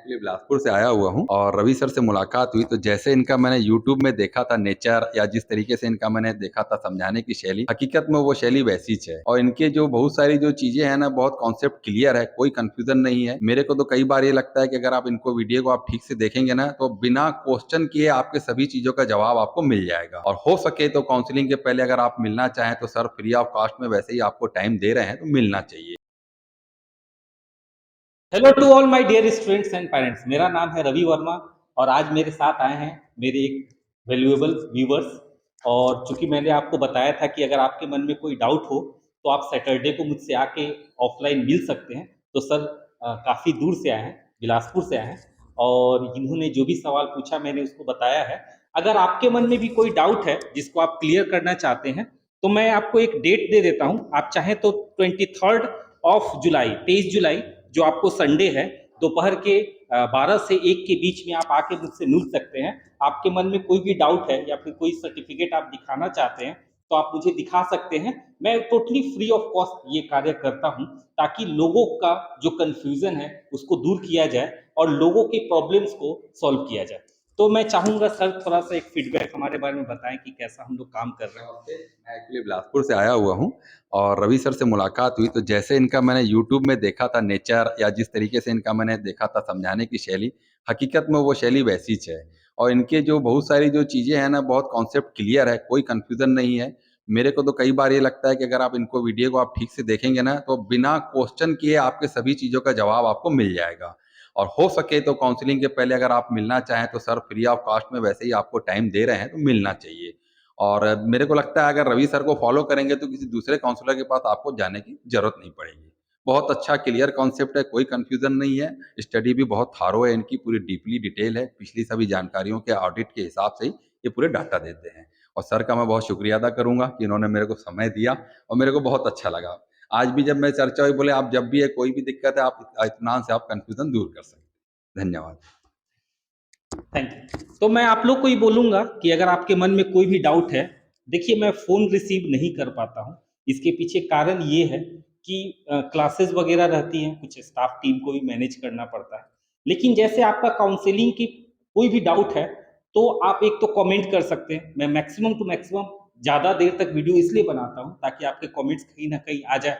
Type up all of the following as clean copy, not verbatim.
Actually Bilaspur से आया हुआ हूँ और रवि सर से मुलाकात हुई तो जैसे इनका मैंने यूट्यूब में देखा था नेचर या जिस तरीके से इनका मैंने देखा था समझाने की शैली, हकीकत में वो शैली वैसी है और इनके जो बहुत सारी जो चीजें हैं ना, बहुत कॉन्सेप्ट क्लियर है, कोई कंफ्यूजन नहीं है। मेरे को तो कई बार ये लगता है कि अगर आप इनको वीडियो को आप ठीक से देखेंगे ना, तो बिना क्वेश्चन किए आपके सभी चीजों का जवाब आपको मिल जाएगा। और हो सके तो काउंसलिंग के पहले अगर आप मिलना चाहें तो सर फ्री ऑफ कॉस्ट में वैसे ही आपको टाइम दे रहे हैं, तो मिलना चाहिए। Hello to all my dear students and parents. मेरा नाम है रवि वर्मा और आज मेरे साथ आए हैं मेरे एक वैल्यूएबल व्यूवर्स। और चूंकि मैंने आपको बताया था कि अगर आपके मन में कोई डाउट हो तो आप सैटरडे को मुझसे आके ऑफलाइन मिल सकते हैं। तो सर काफ़ी दूर से आए हैं, बिलासपुर से आए हैं और इन्होंने जो भी सवाल पूछा मैंने उसको बताया है। अगर आपके मन में भी कोई डाउट है जिसको आप क्लियर करना चाहते हैं तो मैं आपको एक डेट दे देता हूँ। आप चाहें तो 23 जुलाई 23 जुलाई जो आपको संडे है, दोपहर के 12 से 1 के बीच में आप आके मुझसे मिल सकते हैं। आपके मन में कोई भी डाउट है या फिर कोई सर्टिफिकेट आप दिखाना चाहते हैं तो आप मुझे दिखा सकते हैं। मैं टोटली फ्री ऑफ कॉस्ट ये कार्य करता हूँ ताकि लोगों का जो कंफ्यूजन है उसको दूर किया जाए और लोगों के प्रॉब्लम्स को सॉल्व किया जाए। तो मैं चाहूंगा सर थोड़ा सा एक फीडबैक हमारे बारे में बताएं कि कैसा हम लोग काम कर रहे हैं। मैं एक्चुअली बिलासपुर से आया हुआ हूँ और रवि सर से मुलाकात हुई तो जैसे इनका मैंने यूट्यूब में देखा था नेचर या जिस तरीके से इनका मैंने देखा था समझाने की शैली, हकीकत में वो शैली वैसी है। और इनके जो बहुत सारी जो चीज़ें हैं ना, बहुत कॉन्सेप्ट क्लियर है, कोई कंफ्यूजन नहीं है। मेरे को तो कई बार ये लगता है कि अगर आप इनको वीडियो को आप ठीक से देखेंगे ना, तो बिना क्वेश्चन किए आपके सभी चीज़ों का जवाब आपको मिल जाएगा। और हो सके तो काउंसलिंग के पहले अगर आप मिलना चाहें तो सर फ्री ऑफ कॉस्ट में वैसे ही आपको टाइम दे रहे हैं, तो मिलना चाहिए। और मेरे को लगता है अगर रवि सर को फॉलो करेंगे तो किसी दूसरे काउंसलर के पास आपको जाने की ज़रूरत नहीं पड़ेगी। बहुत अच्छा क्लियर कॉन्सेप्ट है, कोई कन्फ्यूज़न नहीं है। स्टडी भी बहुत थारो है इनकी, पूरी डीपली डिटेल है। पिछली सभी जानकारियों के ऑडिट के हिसाब से ही ये पूरे डाटा देते हैं। और सर का मैं बहुत शुक्रिया अदा करूँगा कि इन्होंने मेरे को समय दिया और मेरे को बहुत अच्छा लगा। आज भी जब मैं चर्चा हुई, बोले आप जब भी है कोई भी दिक्कत है, आप इत्मीनान से आप कन्फ्यूज़न दूर कर सकते हैं। धन्यवाद। Thank you. तो मैं आप लोग को ही बोलूंगा कि अगर आपके मन में कोई भी डाउट है, देखिए मैं फ़ोन रिसीव नहीं कर पाता हूँ। इसके पीछे कारण ये है कि क्लासेस वगैरह रहती हैं, कुछ स्टाफ टीम को भी मैनेज करना पड़ता है। लेकिन जैसे आपका काउंसलिंग की कोई भी डाउट है, तो आप एक तो कमेंट कर सकते हैं। मैं मैक्सिमम टू मैक्सिमम ज़्यादा देर तक वीडियो इसलिए बनाता हूँ ताकि आपके कमेंट्स कहीं न कहीं आ जाए।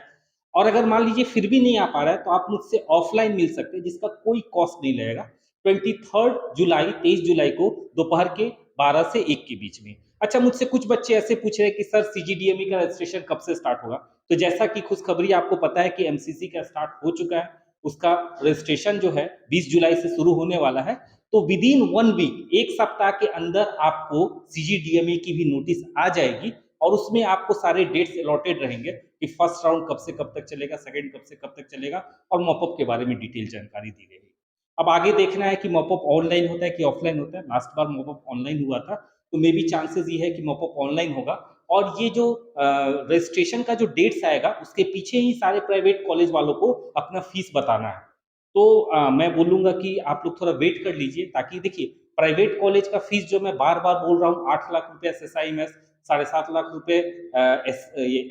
और अगर मान लीजिए फिर भी नहीं आ पा रहा है, तो आप मुझसे ऑफलाइन मिल सकते हैं जिसका कोई कॉस्ट नहीं लगेगा। 23 जुलाई 23 जुलाई को दोपहर के 12 से 1 के बीच में। अच्छा, मुझसे कुछ बच्चे ऐसे पूछ रहे हैं कि सर सीजीडीएमई का रजिस्ट्रेशन कब से स्टार्ट होगा? तो जैसा कि खुशखबरी आपको पता है कि एमसीसी का स्टार्ट हो चुका है। उसका रजिस्ट्रेशन जो है 20 जुलाई से शुरू होने वाला है। तो विद इन 1 वीक, 1 सप्ताह के अंदर आपको सीजीडीएमई की भी नोटिस आ जाएगी और उसमें आपको सारे डेट्स अलॉटेड रहेंगे कि फर्स्ट राउंड कब से कब तक चलेगा, सेकंड कब से कब तक चलेगा और मॉपअप के बारे में डिटेल जानकारी दी गई है। अब आगे देखना है कि मॉपअप ऑनलाइन होता है कि ऑफलाइन होता है। लास्ट बार मॉपअप ऑनलाइन हुआ था, तो मे बी चांसेस ये है कि मॉपअप ऑनलाइन होगा। और ये जो रजिस्ट्रेशन का जो डेट्स आएगा उसके पीछे ही सारे प्राइवेट कॉलेज वालों को अपना फीस बताना है। तो मैं बोलूंगा कि आप लोग थोड़ा वेट कर लीजिए, ताकि देखिए प्राइवेट कॉलेज का फीस जो मैं बार बार बोल रहा हूँ, 8 लाख रुपए SSI में, 7.5 लाख रुपए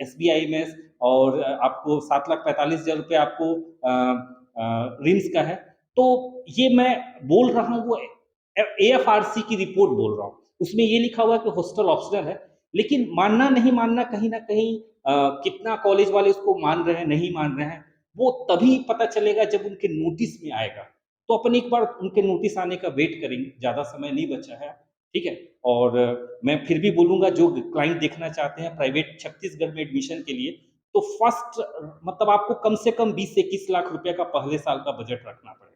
एस बी आई में, और आपको 7,45,000 रुपये आपको रिम्स का है। तो ये मैं बोल रहा हूँ वो AFRC की रिपोर्ट बोल रहा हूँ। उसमें ये लिखा हुआ है कि हॉस्टल ऑप्शनल है। लेकिन मानना नहीं मानना कहीं ना कहीं कितना कॉलेज वाले उसको मान रहे हैं नहीं मान रहे हैं, वो तभी पता चलेगा जब उनके नोटिस में आएगा। तो अपन एक बार उनके नोटिस आने का वेट करेंगे, ज्यादा समय नहीं बचा है। ठीक है। और मैं फिर भी बोलूंगा जो क्लाइंट देखना चाहते हैं प्राइवेट छत्तीसगढ़ में एडमिशन के लिए, तो फर्स्ट मतलब आपको कम से कम 20 से 21 लाख रुपए का पहले साल का बजट रखना पड़ेगा।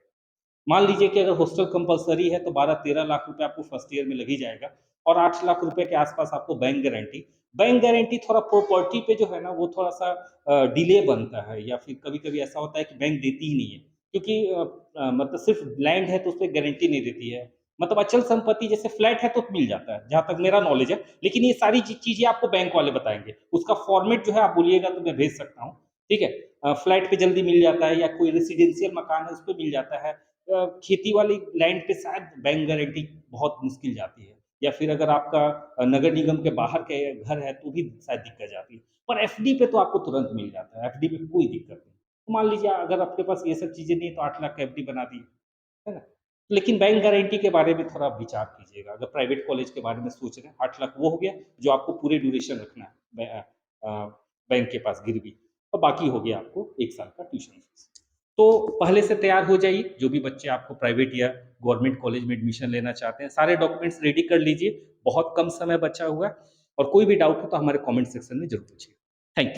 मान लीजिए कि अगर हॉस्टल कंपलसरी है तो 12-13 लाख रुपए आपको फर्स्ट ईयर में लग ही जाएगा। और 8 लाख रुपए के आसपास आपको बैंक गारंटी थोड़ा प्रॉपर्टी पे जो है ना वो थोड़ा सा डिले बनता है, या फिर कभी कभी ऐसा होता है कि बैंक देती ही नहीं है, क्योंकि मतलब सिर्फ लैंड है तो उस पर गारंटी नहीं देती है। मतलब अचल संपत्ति जैसे फ्लैट है तो मिल जाता है, जहां तक मेरा नॉलेज है। लेकिन ये सारी चीजें आपको बैंक वाले बताएंगे। उसका फॉर्मेट जो है आप बोलिएगा तो मैं भेज सकता हूँ। ठीक है। फ्लैट पे जल्दी मिल जाता है, या कोई रेसिडेंशियल मकान है उस पर मिल जाता है। खेती वाली लैंड पे शायद बैंक गारंटी बहुत मुश्किल जाती है, या फिर अगर आपका नगर निगम के बाहर के घर है तो भी शायद दिक्कत जाती है। पर एफडी पे तो आपको तुरंत मिल जाता है, एफडी पे कोई दिक्कत नहीं। तो मान लीजिए अगर आपके पास ये सब चीजें नहीं है तो 8 लाख का एफडी बना दी। है ना? लेकिन बैंक गारंटी के बारे में थोड़ा विचार कीजिएगा। अगर प्राइवेट कॉलेज के बारे में सोच रहे हैं, 8 लाख वो हो गया, जो आपको पूरे ड्यूरेशन रखना है बैंक के पास गिरवी, और बाकी हो गया आपको 1 साल का ट्यूशन फीस। तो पहले से तैयार हो जाइए, जो भी बच्चे आपको प्राइवेट या गवर्नमेंट कॉलेज में एडमिशन लेना चाहते हैं, सारे डॉक्यूमेंट्स रेडी कर लीजिए, बहुत कम समय बचा हुआ है, और कोई भी डाउट हो तो हमारे कमेंट सेक्शन में ज़रूर पूछिए।